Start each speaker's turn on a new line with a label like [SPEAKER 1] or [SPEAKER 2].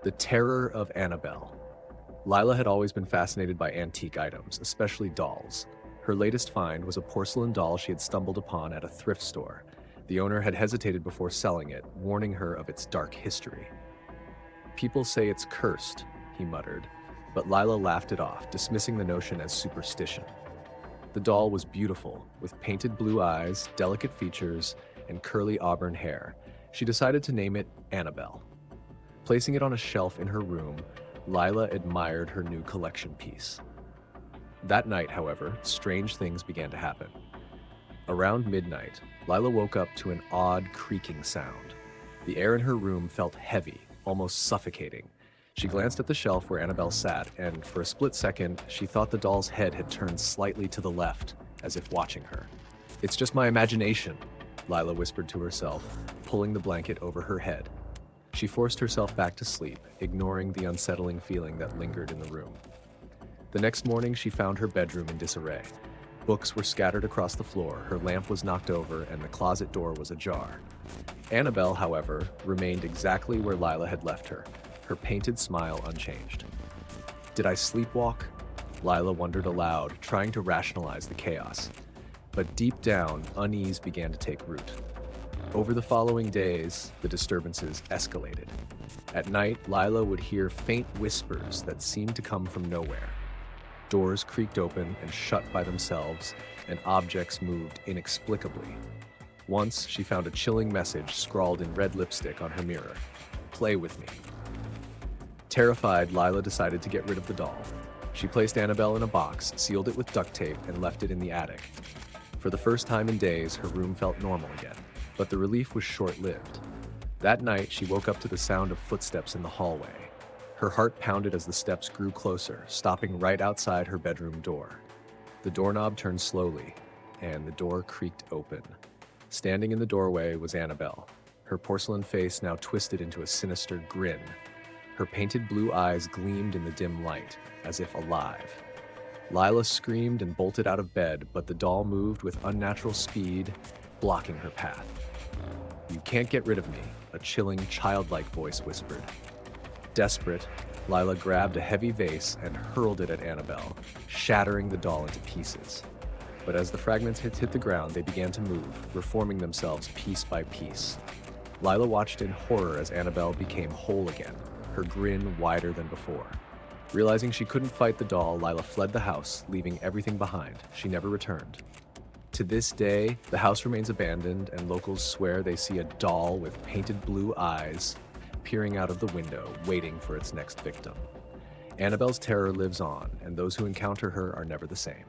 [SPEAKER 1] The terror of Annabelle. Lila had always been fascinated by antique items, especially dolls. Her latest find was a porcelain doll she had stumbled upon at a thrift store. The owner had hesitated before selling it, warning her of its dark history. "People say it's cursed," he muttered, but Lila laughed it off, dismissing the notion as superstition. The doll was beautiful, with painted blue eyes, delicate features, and curly auburn hair. She decided to name it Annabelle. Placing it on a shelf in her room, Lila admired her new collection piece. That night, however, strange things began to happen. Around midnight, Lila woke up to an odd creaking sound. The air in her room felt heavy, almost suffocating. She glanced at the shelf where Annabelle sat, and for a split second, she thought the doll's head had turned slightly to the left, as if watching her. "It's just my imagination," Lila whispered to herself, pulling the blanket over her head. She forced herself back to sleep, ignoring the unsettling feeling that lingered in the room. The next morning, she found her bedroom in disarray. Books were scattered across the floor, her lamp was knocked over, and the closet door was ajar. Annabelle, however, remained exactly where Lila had left her, her painted smile unchanged. Did I sleepwalk? Lila wondered aloud, trying to rationalize the chaos. But deep down, unease began to take root. Over the following days, the disturbances escalated. At night, Lila would hear faint whispers that seemed to come from nowhere. Doors creaked open and shut by themselves, and objects moved inexplicably. Once, she found a chilling message scrawled in red lipstick on her mirror. "Play with me." Terrified, Lila decided to get rid of the doll. She placed Annabelle in a box, sealed it with duct tape, and left it in the attic. For the first time in days, her room felt normal again. But the relief was short-lived. That night, she woke up to the sound of footsteps in the hallway. Her heart pounded as the steps grew closer, stopping right outside her bedroom door. The doorknob turned slowly, and the door creaked open. Standing in the doorway was Annabelle, her porcelain face now twisted into a sinister grin. Her painted blue eyes gleamed in the dim light, as if alive. Lila screamed and bolted out of bed, but the doll moved with unnatural speed, blocking her path. "You can't get rid of me," a chilling, childlike voice whispered. Desperate, Lila grabbed a heavy vase and hurled it at Annabelle, shattering the doll into pieces. But as the fragments hit the ground, they began to move, reforming themselves piece by piece. Lila watched in horror as Annabelle became whole again, her grin wider than before. Realizing she couldn't fight the doll, Lila fled the house, leaving everything behind. She never returned. To this day, the house remains abandoned, and locals swear they see a doll with painted blue eyes peering out of the window, waiting for its next victim. Annabelle's terror lives on, and those who encounter her are never the same.